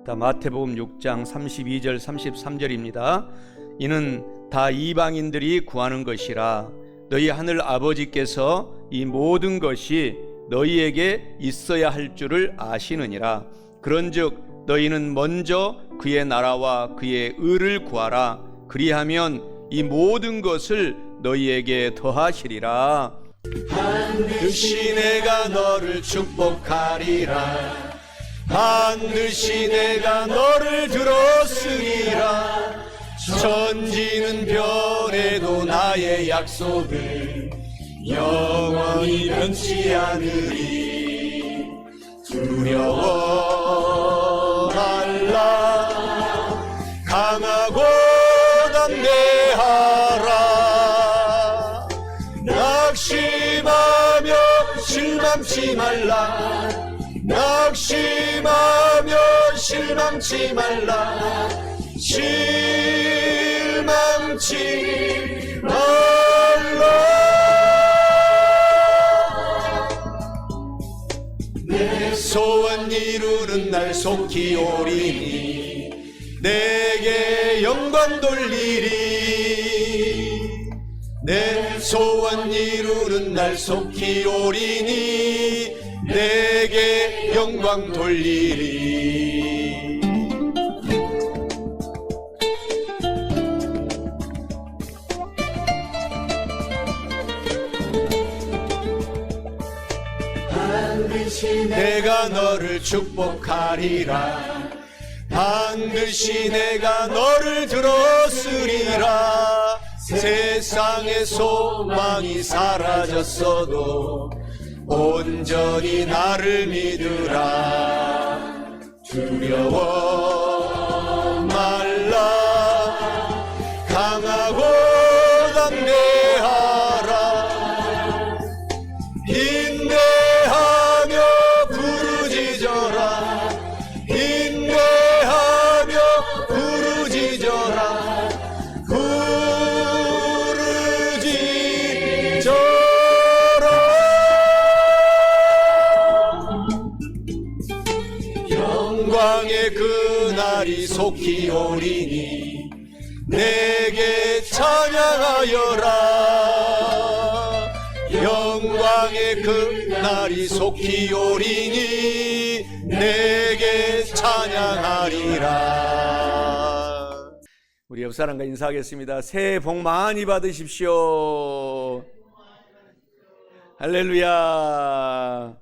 마태복음 6장 32절 33절입니다. 이는 다 이방인들이 구하는 것이라 너희 하늘 아버지께서 이 모든 것이 너희에게 있어야 할 줄을 아시느니라. 그런즉 너희는 먼저 그의 나라와 그의 의를 구하라. 그리하면 이 모든 것을 너희에게 더하시리라. 반드시 내가 너를 축복하리라. 반드시 내가 너를 들었으리라. 천지는 변해도 나의 약속을 영원히 변치 않으리. 두려워 말라. 강하고 담대하라. 낙심하며 실망치 말라. 낙심하며 실망치 말라. 실망치 말라. 내 소원 이루는 날 속히 오리니 내게 영광 돌리리. 내 소원 이루는 날 속히 오리니 내게 영광 돌리리. 반드시 내가 너를 축복하리라. 반드시 내가 너를 들었으리라. 세상의 소망이 사라졌어도 온전히 나를 믿으라. 두려워 말라. 강하고 담대하라. 인내하며 부르짖어라. 인내하며 부르짖어라. 영광의 그날이 속히 오리니 내게 찬양하여라. 영광의 그날이 속히 오리니 내게 찬양하리라. 우리 옆 사람과 인사하겠습니다. 새해 복 많이 받으십시오. 할렐루야.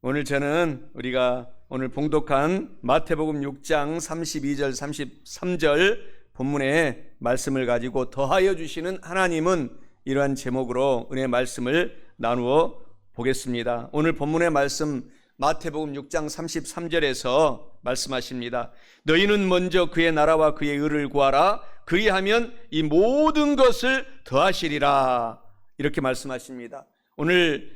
오늘 저는 우리가 오늘 봉독한 마태복음 6장 32절 33절 본문의 말씀을 가지고 더하여 주시는 하나님은 이러한 제목으로 은혜의 말씀을 나누어 보겠습니다. 오늘 본문의 말씀 마태복음 6장 33절에서 말씀하십니다. 너희는 먼저 그의 나라와 그의 의를 구하라. 그리하면 이 모든 것을 더하시리라. 이렇게 말씀하십니다. 오늘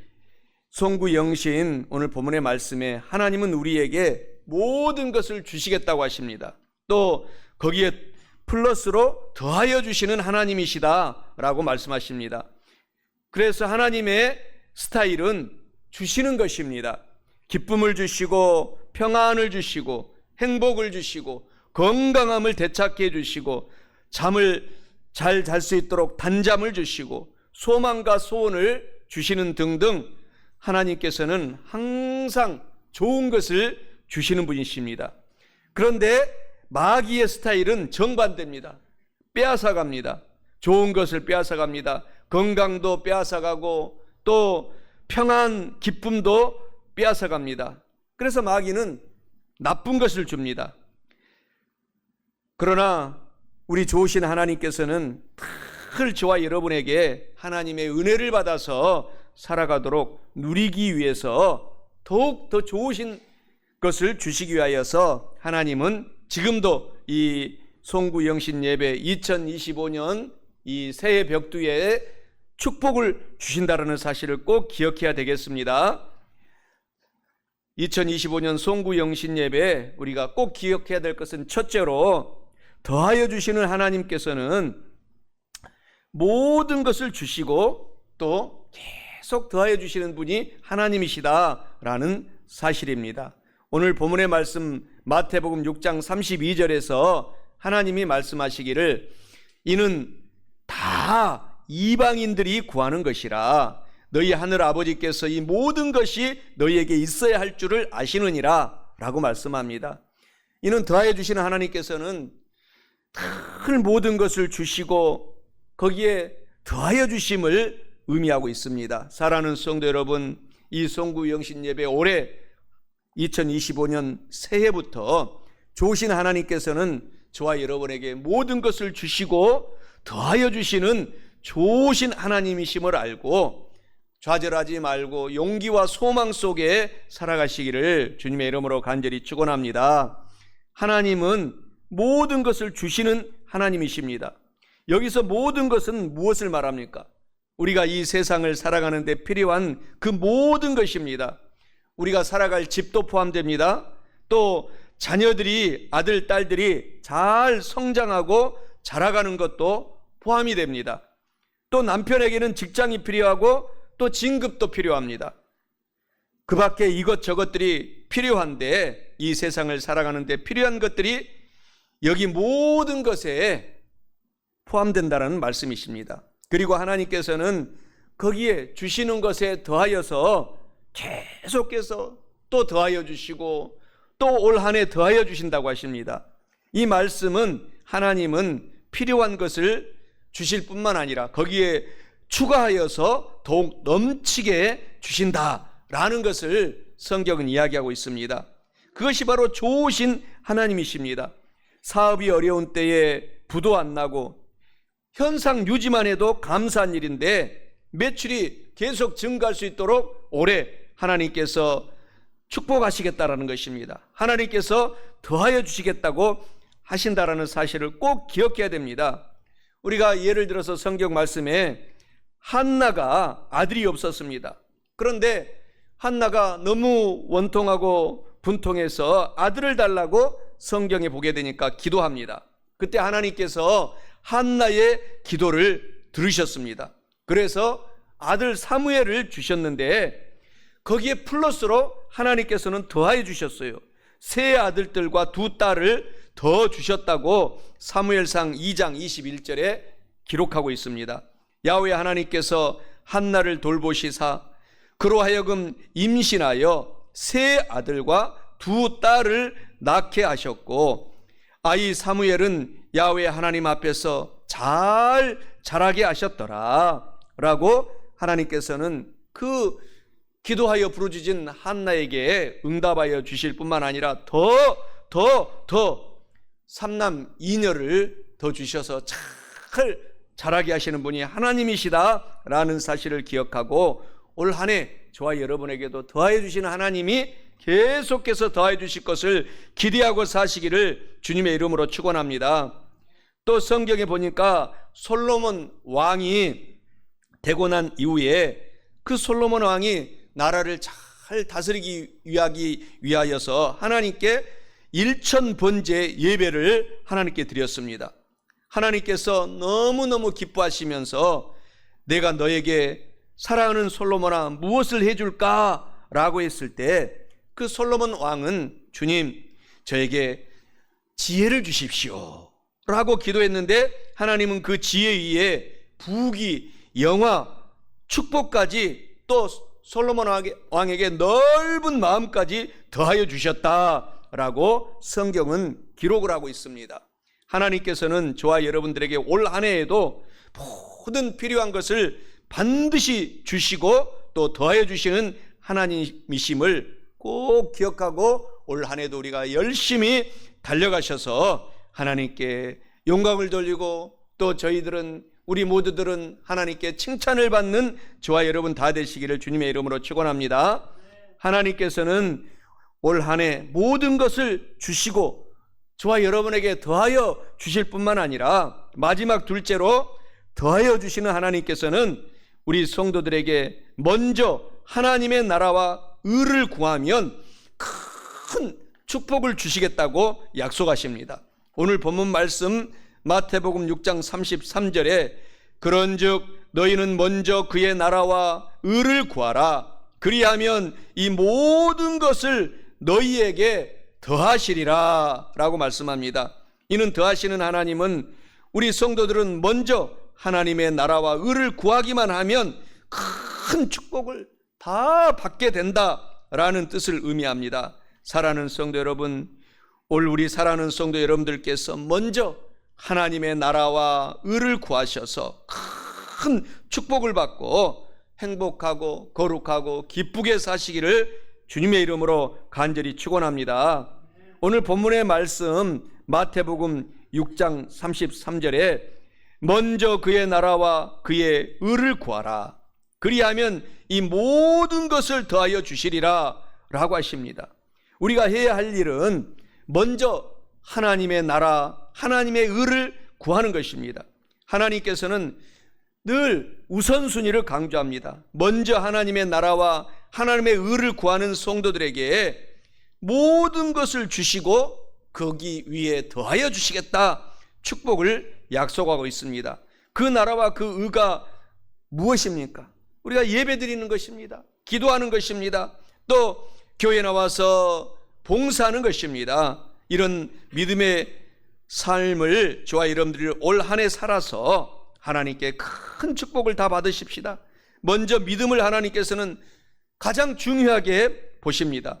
송구 영신 오늘 본문의 말씀에 하나님은 우리에게 모든 것을 주시겠다고 하십니다. 또 거기에 플러스로 더하여 주시는 하나님이시다라고 말씀하십니다. 그래서 하나님의 스타일은 주시는 것입니다. 기쁨을 주시고 평안을 주시고 행복을 주시고 건강함을 되찾게 해주시고 잠을 잘 잘 수 있도록 단잠을 주시고 소망과 소원을 주시는 등등 하나님께서는 항상 좋은 것을 주시는 분이십니다. 그런데 마귀의 스타일은 정반대입니다. 빼앗아갑니다. 좋은 것을 빼앗아갑니다. 건강도 빼앗아가고 또 평안, 기쁨도 빼앗아갑니다. 그래서 마귀는 나쁜 것을 줍니다. 그러나 우리 좋으신 하나님께서는 늘 저와 여러분에게 하나님의 은혜를 받아서 살아가도록 누리기 위해서 더욱 더 좋으신 것을 주시기 위하여서 하나님은 지금도 이 송구 영신 예배 2025년 이 새해 벽두에 축복을 주신다는 사실을 꼭 기억해야 되겠습니다. 2025년 송구 영신 예배 우리가 꼭 기억해야 될 것은 첫째로 더하여 주시는 하나님께서는 모든 것을 주시고 또 계속 더하여 주시는 분이 하나님이시다라는 사실입니다. 오늘 본문의 말씀 마태복음 6장 32절에서 하나님이 말씀하시기를 이는 다 이방인들이 구하는 것이라 너희 하늘 아버지께서 이 모든 것이 너희에게 있어야 할 줄을 아시느니라 라고 말씀합니다. 이는 더하여 주시는 하나님께서는 큰 모든 것을 주시고 거기에 더하여 주심을 의미하고 있습니다. 사랑하는 성도 여러분, 이 송구 영신 예배 올해 2025년 새해부터 좋으신 하나님께서는 저와 여러분에게 모든 것을 주시고 더하여 주시는 좋으신 하나님이심을 알고 좌절하지 말고 용기와 소망 속에 살아가시기를 주님의 이름으로 간절히 축원합니다. 하나님은 모든 것을 주시는 하나님이십니다. 여기서 모든 것은 무엇을 말합니까? 우리가 이 세상을 살아가는 데 필요한 그 모든 것입니다. 우리가 살아갈 집도 포함됩니다. 또 자녀들이, 아들, 딸들이 잘 성장하고 자라가는 것도 포함이 됩니다. 또 남편에게는 직장이 필요하고 또 진급도 필요합니다. 그 밖에 이것저것들이 필요한데 이 세상을 살아가는 데 필요한 것들이 여기 모든 것에 포함된다는 말씀이십니다. 그리고 하나님께서는 거기에 주시는 것에 더하여서 계속해서 또 더하여 주시고 또 올 한 해 더하여 주신다고 하십니다. 이 말씀은 하나님은 필요한 것을 주실 뿐만 아니라 거기에 추가하여서 더욱 넘치게 주신다라는 것을 성경은 이야기하고 있습니다. 그것이 바로 좋으신 하나님이십니다. 사업이 어려운 때에 부도 안 나고 현상 유지만 해도 감사한 일인데 매출이 계속 증가할 수 있도록 올해 하나님께서 축복하시겠다라는 것입니다. 하나님께서 더하여 주시겠다고 하신다라는 사실을 꼭 기억해야 됩니다. 우리가 예를 들어서 성경 말씀에 한나가 아들이 없었습니다. 그런데 한나가 너무 원통하고 분통해서 아들을 달라고 성경에 보게 되니까 기도합니다. 그때 하나님께서 한나의 기도를 들으셨습니다. 그래서 아들 사무엘을 주셨는데 거기에 플러스로 하나님께서는 더하여 주셨어요. 세 아들들과 두 딸을 더 주셨다고 사무엘상 2장 21절에 기록하고 있습니다. 야훼 하나님께서 한나를 돌보시사 그로 하여금 임신하여 세 아들과 두 딸을 낳게 하셨고 아이 사무엘은 야훼 하나님 앞에서 잘 자라게 하셨더라 라고 하나님께서는 그 기도하여 부르짖은 한나에게 응답하여 주실 뿐만 아니라 더 삼남 이녀를 더 주셔서 잘 자라게 하시는 분이 하나님이시다라는 사실을 기억하고 올 한 해 저와 여러분에게도 더하여 주시는 하나님이 계속해서 더하여 주실 것을 기대하고 사시기를 주님의 이름으로 축원합니다. 또 성경에 보니까 솔로몬 왕이 되고 난 이후에 그 솔로몬 왕이 나라를 잘 다스리기 위하여서 하나님께 1000번제 예배를 하나님께 드렸습니다. 하나님께서 너무너무 기뻐하시면서 내가 너에게 사랑하는 솔로몬아 무엇을 해줄까? 라고 했을 때 그 솔로몬 왕은 주님 저에게 지혜를 주십시오 라고 기도했는데 하나님은 그 지혜 위에 부귀, 영화, 축복까지 또 솔로몬 왕에게 넓은 마음까지 더하여 주셨다라고 성경은 기록을 하고 있습니다. 하나님께서는 저와 여러분들에게 올 한 해에도 모든 필요한 것을 반드시 주시고 또 더하여 주시는 하나님이심을 꼭 기억하고 올 한 해도 우리가 열심히 달려가셔서 하나님께 영광을 돌리고 또 저희들은 우리 모두들은 하나님께 칭찬을 받는 저와 여러분 다 되시기를 주님의 이름으로 축원합니다. 하나님께서는 올 한 해 모든 것을 주시고 저와 여러분에게 더하여 주실 뿐만 아니라 마지막 둘째로 더하여 주시는 하나님께서는 우리 성도들에게 먼저 하나님의 나라와 의를 구하면 큰 축복을 주시겠다고 약속하십니다. 오늘 본문 말씀 마태복음 6장 33절에 그런즉 너희는 먼저 그의 나라와 의를 구하라 그리하면 이 모든 것을 너희에게 더하시리라 라고 말씀합니다. 이는 더하시는 하나님은 우리 성도들은 먼저 하나님의 나라와 의를 구하기만 하면 큰 축복을 다 받게 된다라는 뜻을 의미합니다. 사랑하는 성도 여러분, 올 우리 사랑하는 성도 여러분들께서 먼저 하나님의 나라와 의를 구하셔서 큰 축복을 받고 행복하고 거룩하고 기쁘게 사시기를 주님의 이름으로 간절히 축원합니다. 오늘 본문의 말씀 마태복음 6장 33절에 먼저 그의 나라와 그의 의를 구하라. 그리하면 이 모든 것을 더하여 주시리라 라고 하십니다. 우리가 해야 할 일은 먼저 하나님의 나라, 하나님의 의를 구하는 것입니다. 하나님께서는 늘 우선순위를 강조합니다. 먼저 하나님의 나라와 하나님의 의를 구하는 성도들에게 모든 것을 주시고 거기 위에 더하여 주시겠다 축복을 약속하고 있습니다. 그 나라와 그 의가 무엇입니까? 우리가 예배 드리는 것입니다. 기도하는 것입니다. 또 교회 나와서 봉사하는 것입니다. 이런 믿음의 삶을 저와 여러분들이 올 한 해 살아서 하나님께 큰 축복을 다 받으십시다. 먼저 믿음을 하나님께서는 가장 중요하게 보십니다.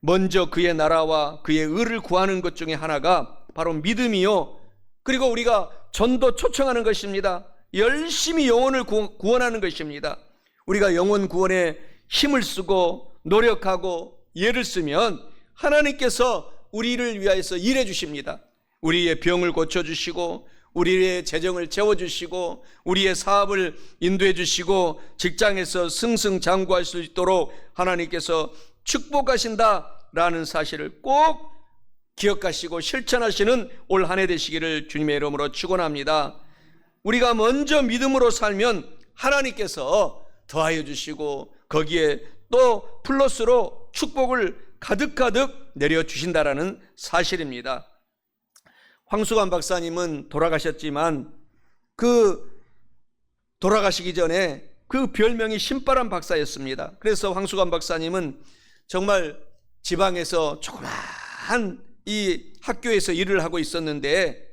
먼저 그의 나라와 그의 의를 구하는 것 중에 하나가 바로 믿음이요, 그리고 우리가 전도 초청하는 것입니다. 열심히 영혼을 구원하는 것입니다. 우리가 영혼 구원에 힘을 쓰고 노력하고 예를 쓰면 하나님께서 우리를 위하여서 일해 주십니다. 우리의 병을 고쳐주시고 우리의 재정을 채워주시고 우리의 사업을 인도해 주시고 직장에서 승승장구할 수 있도록 하나님께서 축복하신다라는 사실을 꼭 기억하시고 실천하시는 올 한 해 되시기를 주님의 이름으로 축원합니다. 우리가 먼저 믿음으로 살면 하나님께서 더하여 주시고 거기에 또 플러스로 축복을 가득가득 내려주신다라는 사실입니다. 황수관 박사님은 돌아가셨지만 그 돌아가시기 전에 그 별명이 신바람 박사였습니다. 그래서 황수관 박사님은 정말 지방에서 조그마한 이 학교에서 일을 하고 있었는데,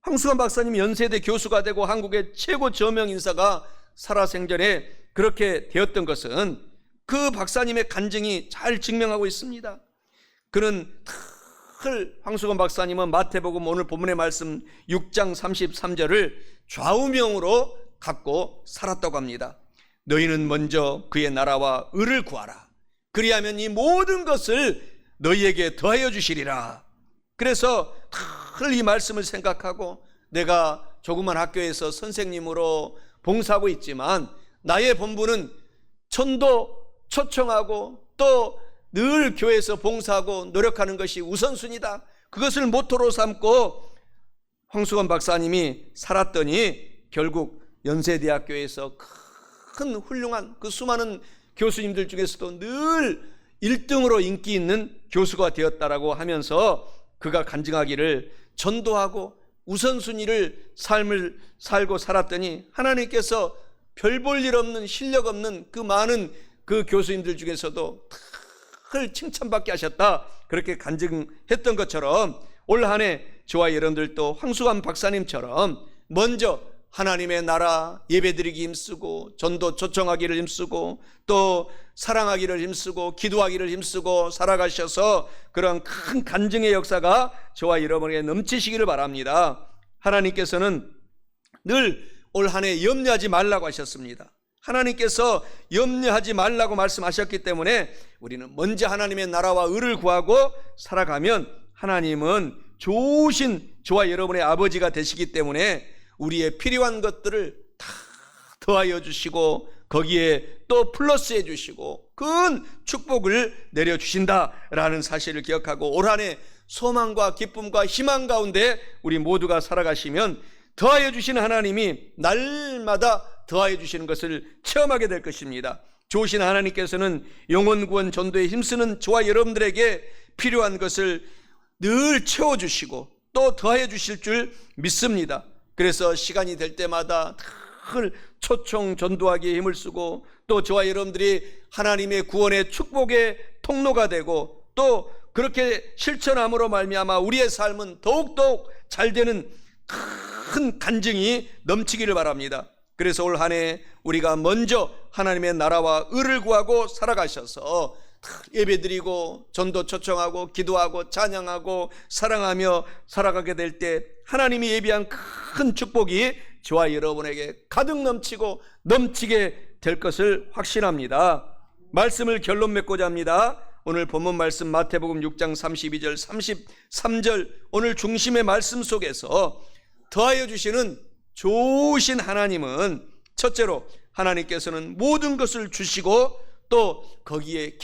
황수관 박사님이 연세대 교수가 되고 한국의 최고 저명 인사가 살아생전에 그렇게 되었던 것은 그 박사님의 간증이 잘 증명하고 있습니다. 그는 황수건 박사님은 마태복음 오늘 본문의 말씀 6장 33절을 좌우명으로 갖고 살았다고 합니다. 너희는 먼저 그의 나라와 의를 구하라. 그리하면 이 모든 것을 너희에게 더하여 주시리라. 그래서 늘 이 말씀을 생각하고 내가 조그만 학교에서 선생님으로 봉사하고 있지만 나의 본분은 전도 초청하고 또 늘 교회에서 봉사하고 노력하는 것이 우선순위다. 그것을 모토로 삼고 황수건 박사님이 살았더니 결국 연세대학교에서 큰 훌륭한 그 수많은 교수님들 중에서도 늘 1등으로 인기 있는 교수가 되었다라고 하면서 그가 간증하기를 전도하고 우선순위를 삶을 살고 살았더니 하나님께서 별 볼 일 없는 실력 없는 그 많은 그 교수님들 중에서도 늘 칭찬받게 하셨다, 그렇게 간증했던 것처럼 올 한 해 저와 여러분들도 황수관 박사님처럼 먼저 하나님의 나라 예배드리기 힘쓰고 전도 초청하기를 힘쓰고 또 사랑하기를 힘쓰고 기도하기를 힘쓰고 살아가셔서 그런 큰 간증의 역사가 저와 여러분에게 넘치시기를 바랍니다. 하나님께서는 늘 올 한 해 염려하지 말라고 하셨습니다. 하나님께서 염려하지 말라고 말씀하셨기 때문에 우리는 먼저 하나님의 나라와 의를 구하고 살아가면 하나님은 좋으신 저와 여러분의 아버지가 되시기 때문에 우리의 필요한 것들을 다 더하여 주시고 거기에 또 플러스해 주시고 큰 축복을 내려주신다라는 사실을 기억하고 올 한 해 소망과 기쁨과 희망 가운데 우리 모두가 살아가시면 더하여 주시는 하나님이 날마다 더하여 주시는 것을 체험하게 될 것입니다. 좋으신 하나님께서는 영혼 구원 전도에 힘쓰는 저와 여러분들에게 필요한 것을 늘 채워주시고 또 더하여 주실 줄 믿습니다. 그래서 시간이 될 때마다 늘 초청 전도하기에 힘을 쓰고 또 저와 여러분들이 하나님의 구원의 축복의 통로가 되고 또 그렇게 실천함으로 말미암아 우리의 삶은 더욱더욱 잘 되는 큰 간증이 넘치기를 바랍니다. 그래서 올 한 해 우리가 먼저 하나님의 나라와 의를 구하고 살아가셔서 예배드리고 전도 초청하고 기도하고 찬양하고 사랑하며 살아가게 될 때 하나님이 예비한 큰 축복이 저와 여러분에게 가득 넘치고 넘치게 될 것을 확신합니다. 말씀을 결론 맺고자 합니다. 오늘 본문 말씀 마태복음 6장 32절 33절 오늘 중심의 말씀 속에서 더하여 주시는 좋으신 하나님은 첫째로 하나님께서는 모든 것을 주시고 또 거기에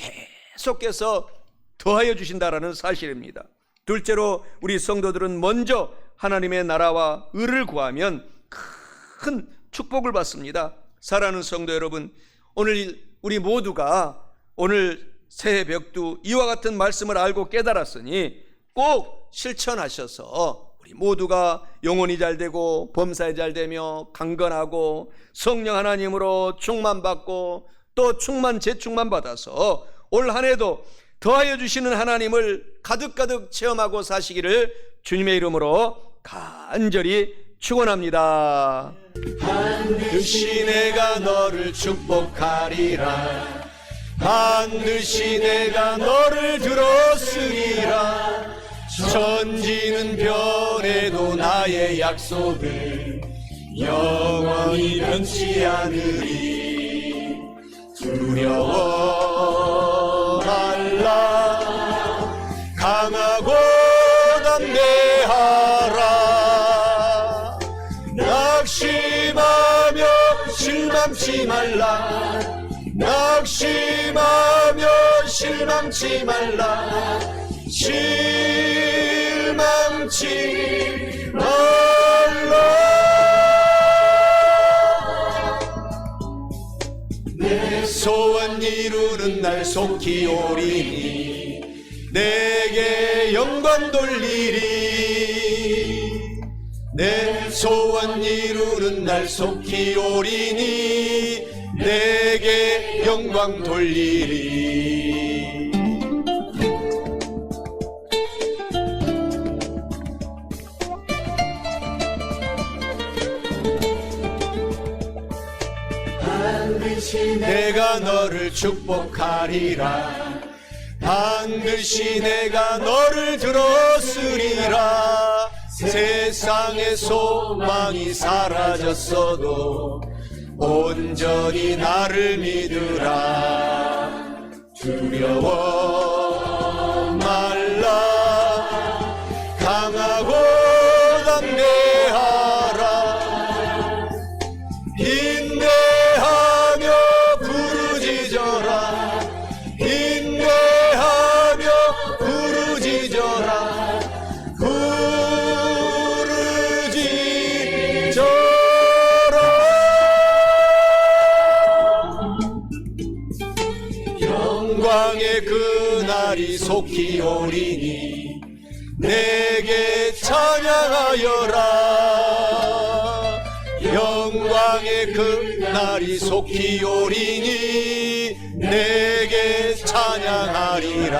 계속해서 더하여 주신다라는 사실입니다. 둘째로 우리 성도들은 먼저 하나님의 나라와 의를 구하면 큰 축복을 받습니다. 사랑하는 성도 여러분, 오늘 우리 모두가 오늘 새해 벽두 이와 같은 말씀을 알고 깨달았으니 꼭 실천하셔서 우리 모두가 영혼이 잘되고 범사에 잘되며 강건하고 성령 하나님으로 충만받고 또 재충만 받아서 올 한 해도 더하여 주시는 하나님을 가득가득 체험하고 사시기를 주님의 이름으로 간절히 축원합니다. 반드시 내가 너를 축복하리라. 반드시 내가 너를 들었으리라. 천지는 변해도 나의 약속을 영원히 변치 않으리. 두려워 말라. 강하고 담대하라. 낙심하며 실망치 말라. 낙심하며 실망치 말라. 실망치 말라. 내 소원 이루는 날 속히 오리니 내게 영광 돌리리. 내 소원 이루는 날 속히 오리니 내게 영광 돌리리. 반드시 내가 너를 축복하리라. 반드시 내가 너를 들었으리라. 세상의 소망이 사라졌어도 온전히 나를 믿으라. 두려워 말라. 강하고 담대하라. 인내하며 부르짖어라. 인내하며 부르짖어라. 영광의 그날이 속히 오리니 내게 찬양하여라. 영광의 그날이 속히 오리니 내게 찬양하리라.